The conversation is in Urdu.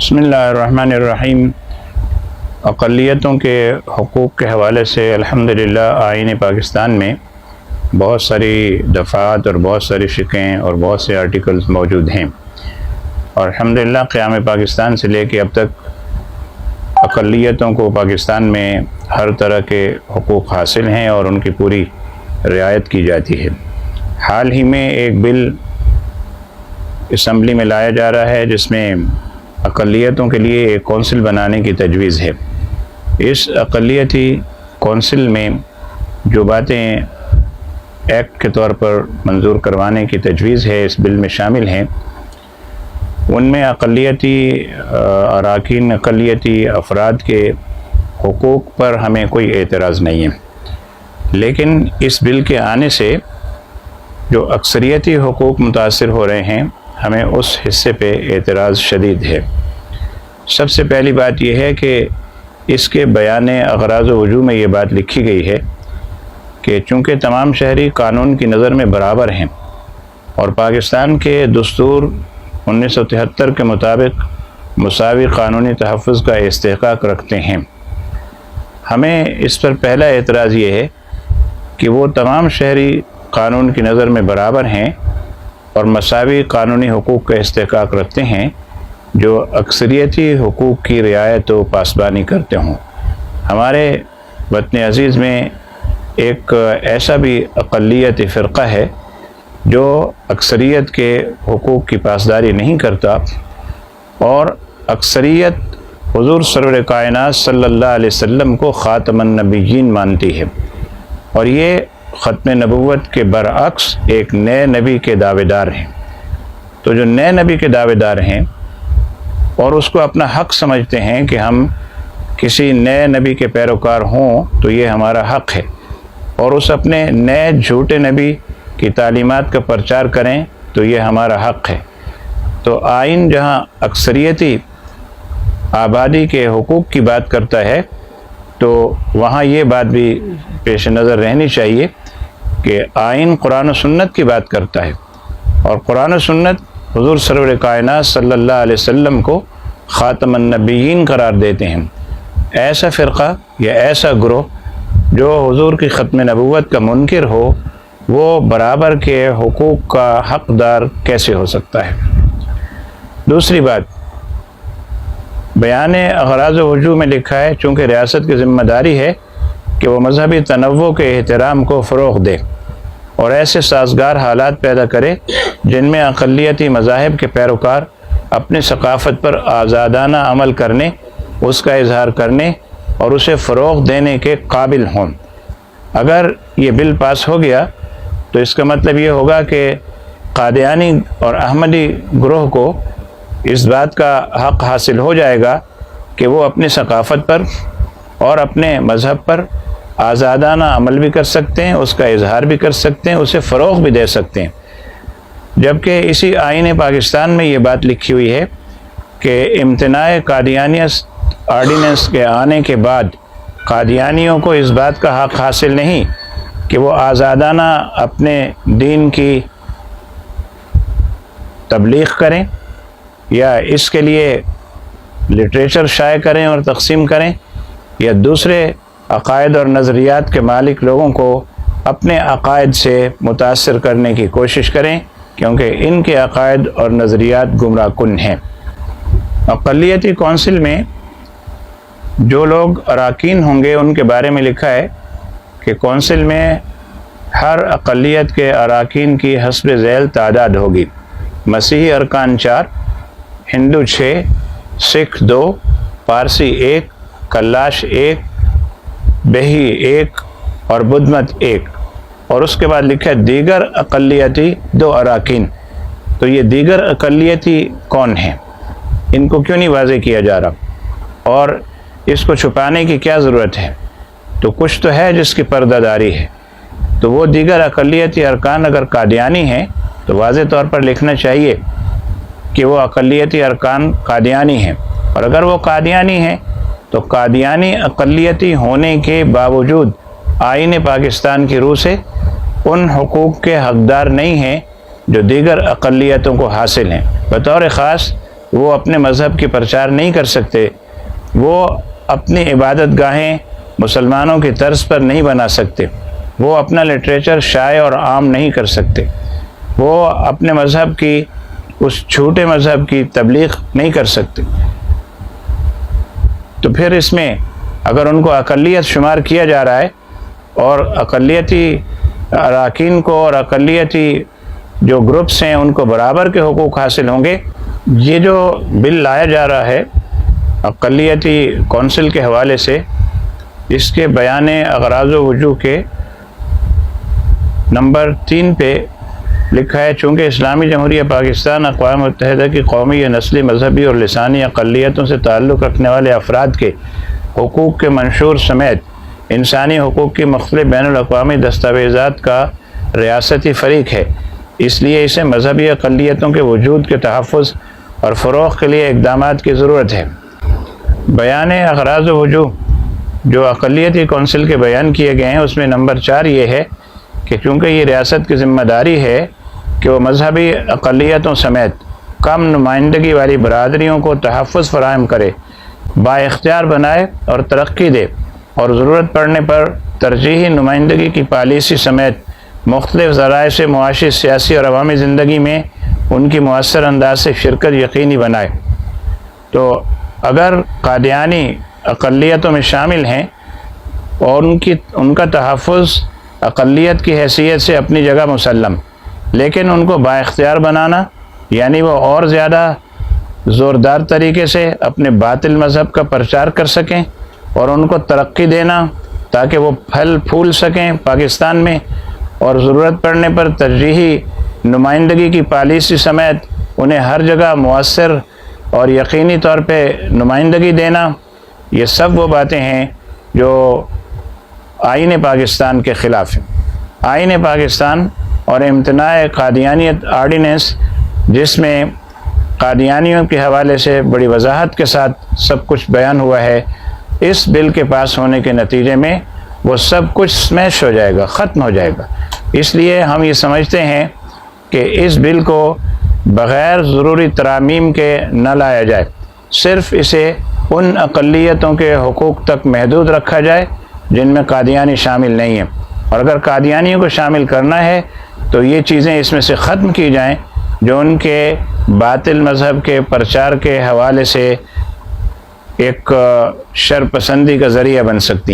بسم اللہ الرحمن الرحیم۔ اقلیتوں کے حقوق کے حوالے سے الحمدللہ آئین پاکستان میں بہت ساری دفعات اور بہت ساری شقیں اور بہت سے آرٹیکلز موجود ہیں، اور الحمدللہ قیام پاکستان سے لے کے اب تک اقلیتوں کو پاکستان میں ہر طرح کے حقوق حاصل ہیں اور ان کی پوری رعایت کی جاتی ہے۔ حال ہی میں ایک بل اسمبلی میں لایا جا رہا ہے جس میں اقلیتوں کے لیے ایک کونسل بنانے کی تجویز ہے۔ اس اقلیتی کونسل میں جو باتیں ایکٹ کے طور پر منظور کروانے کی تجویز ہے اس بل میں شامل ہیں، ان میں اقلیتی اراکین، اقلیتی افراد کے حقوق پر ہمیں کوئی اعتراض نہیں ہے، لیکن اس بل کے آنے سے جو اکثریتی حقوق متاثر ہو رہے ہیں ہمیں اس حصے پہ اعتراض شدید ہے۔ سب سے پہلی بات یہ ہے کہ اس کے بیان اغراض و وجوہ میں یہ بات لکھی گئی ہے کہ چونکہ تمام شہری قانون کی نظر میں برابر ہیں اور پاکستان کے دستور 1973 کے مطابق مساوی قانونی تحفظ کا استحقاق رکھتے ہیں، ہمیں اس پر پہلا اعتراض یہ ہے کہ وہ تمام شہری قانون کی نظر میں برابر ہیں اور مساوی قانونی حقوق کا استحقاق رکھتے ہیں جو اکثریتی حقوق کی رعایت و پاسبانی کرتے ہوں۔ ہمارے وطن عزیز میں ایک ایسا بھی اقلیتی فرقہ ہے جو اکثریت کے حقوق کی پاسداری نہیں کرتا، اور اکثریت حضور سرور کائنات صلی اللہ علیہ وسلم کو خاتم النبیین مانتی ہے، اور یہ ختم نبوت کے برعکس ایک نئے نبی کے دعوے دار ہیں۔ تو جو نئے نبی کے دعوے دار ہیں اور اس کو اپنا حق سمجھتے ہیں کہ ہم کسی نئے نبی کے پیروکار ہوں تو یہ ہمارا حق ہے، اور اس اپنے نئے جھوٹے نبی کی تعلیمات کا پرچار کریں تو یہ ہمارا حق ہے۔ تو آئین جہاں اکثریتی آبادی کے حقوق کی بات کرتا ہے تو وہاں یہ بات بھی پیش نظر رہنی چاہیے کہ آئین قرآن و سنت کی بات کرتا ہے، اور قرآن و سنت حضور سرور کائنات صلی اللہ علیہ وسلم کو خاتم النبیین قرار دیتے ہیں۔ ایسا فرقہ یا ایسا گروہ جو حضور کی ختم نبوت کا منکر ہو وہ برابر کے حقوق کا حقدار کیسے ہو سکتا ہے؟ دوسری بات، بیان اغراض و وجوہ میں لکھا ہے چونکہ ریاست کی ذمہ داری ہے کہ وہ مذہبی تنوع کے احترام کو فروغ دے اور ایسے سازگار حالات پیدا کرے جن میں اقلیتی مذاہب کے پیروکار اپنی ثقافت پر آزادانہ عمل کرنے، اس کا اظہار کرنے اور اسے فروغ دینے کے قابل ہوں۔ اگر یہ بل پاس ہو گیا تو اس کا مطلب یہ ہوگا کہ قادیانی اور احمدی گروہ کو اس بات کا حق حاصل ہو جائے گا کہ وہ اپنی ثقافت پر اور اپنے مذہب پر آزادانہ عمل بھی کر سکتے ہیں، اس کا اظہار بھی کر سکتے ہیں، اسے فروغ بھی دے سکتے ہیں، جبکہ اسی آئین پاکستان میں یہ بات لکھی ہوئی ہے کہ امتناع قادیانیت آرڈیننس کے آنے کے بعد قادیانیوں کو اس بات کا حق حاصل نہیں کہ وہ آزادانہ اپنے دین کی تبلیغ کریں یا اس کے لیے لٹریچر شائع کریں اور تقسیم کریں، یا دوسرے عقائد اور نظریات کے مالک لوگوں کو اپنے عقائد سے متاثر کرنے کی کوشش کریں، کیونکہ ان کے عقائد اور نظریات گمراہ کن ہیں۔ اقلیتی کونسل میں جو لوگ اراکین ہوں گے ان کے بارے میں لکھا ہے کہ کونسل میں ہر اقلیت کے اراکین کی حسب ذیل تعداد ہوگی۔ مسیحی ارکان 4، ہندو 6، سکھ 2، پارسی 1، کلاش 1، بہی 1 اور بدھ مت 1، اور اس کے بعد لکھا ہے دیگر اقلیتی 2 اراکین۔ تو یہ دیگر اقلیتی کون ہیں؟ ان کو کیوں نہیں واضح کیا جا رہا اور اس کو چھپانے کی کیا ضرورت ہے؟ تو کچھ تو ہے جس کی پردہ داری ہے، تو وہ دیگر اقلیتی ارکان اگر قادیانی ہیں تو واضح طور پر لکھنا چاہیے کہ وہ اقلیتی ارکان قادیانی ہیں، اور اگر وہ قادیانی ہیں تو قادیانی اقلیتی ہونے کے باوجود آئین پاکستان کی روح سے ان حقوق کے حقدار نہیں ہیں جو دیگر اقلیتوں کو حاصل ہیں۔ بطور خاص وہ اپنے مذہب کی پرچار نہیں کر سکتے، وہ اپنی عبادت گاہیں مسلمانوں کی طرز پر نہیں بنا سکتے، وہ اپنا لٹریچر شائع اور عام نہیں کر سکتے، وہ اپنے مذہب کی اس چھوٹے مذہب کی تبلیغ نہیں کر سکتے۔ تو پھر اس میں اگر ان کو اقلیت شمار کیا جا رہا ہے اور اقلیتی اراکین کو اور اقلیتی جو گروپس ہیں ان کو برابر کے حقوق حاصل ہوں گے، یہ جو بل لایا جا رہا ہے اقلیتی کونسل کے حوالے سے، اس کے بیان اغراض و وجوہ کے نمبر 3 پہ لکھا ہے، چونکہ اسلامی جمہوریہ پاکستان اقوام متحدہ کی قومی یا نسلی، مذہبی اور لسانی اقلیتوں سے تعلق رکھنے والے افراد کے حقوق کے منشور سمیت انسانی حقوق کی مختلف بین الاقوامی دستاویزات کا ریاستی فریق ہے، اس لیے اسے مذہبی اقلیتوں کے وجود کے تحفظ اور فروغ کے لیے اقدامات کی ضرورت ہے۔ بیان اغراض و وجوہ جو اقلیتی کونسل کے بیان کیے گئے ہیں، اس میں نمبر 4 یہ ہے کہ چونکہ یہ ریاست کی ذمہ داری ہے کہ وہ مذہبی اقلیتوں سمیت کم نمائندگی والی برادریوں کو تحفظ فراہم کرے، با اختیار بنائے اور ترقی دے، اور ضرورت پڑنے پر ترجیحی نمائندگی کی پالیسی سمیت مختلف ذرائع سے معاشی، سیاسی اور عوامی زندگی میں ان کی مؤثر انداز سے شرکت یقینی بنائے۔ تو اگر قادیانی اقلیتوں میں شامل ہیں اور ان کا تحفظ اقلیت کی حیثیت سے اپنی جگہ مسلم، لیکن ان کو با اختیار بنانا، یعنی وہ اور زیادہ زوردار طریقے سے اپنے باطل مذہب کا پرچار کر سکیں اور ان کو ترقی دینا تاکہ وہ پھل پھول سکیں پاکستان میں، اور ضرورت پڑنے پر ترجیحی نمائندگی کی پالیسی سمیت انہیں ہر جگہ مؤثر اور یقینی طور پہ نمائندگی دینا، یہ سب وہ باتیں ہیں جو آئین پاکستان کے خلاف ہیں۔ آئین پاکستان اور امتناع قادیانیت آرڈیننس، جس میں قادیانیوں کے حوالے سے بڑی وضاحت کے ساتھ سب کچھ بیان ہوا ہے، اس بل کے پاس ہونے کے نتیجے میں وہ سب کچھ سمیش ہو جائے گا، ختم ہو جائے گا۔ اس لیے ہم یہ سمجھتے ہیں کہ اس بل کو بغیر ضروری ترامیم کے نہ لایا جائے، صرف اسے ان اقلیتوں کے حقوق تک محدود رکھا جائے جن میں قادیانی شامل نہیں ہیں، اور اگر قادیانیوں کو شامل کرنا ہے تو یہ چیزیں اس میں سے ختم کی جائیں جو ان کے باطل مذہب کے پرچار کے حوالے سے ایک شر پسندی کا ذریعہ بن سکتی ہیں۔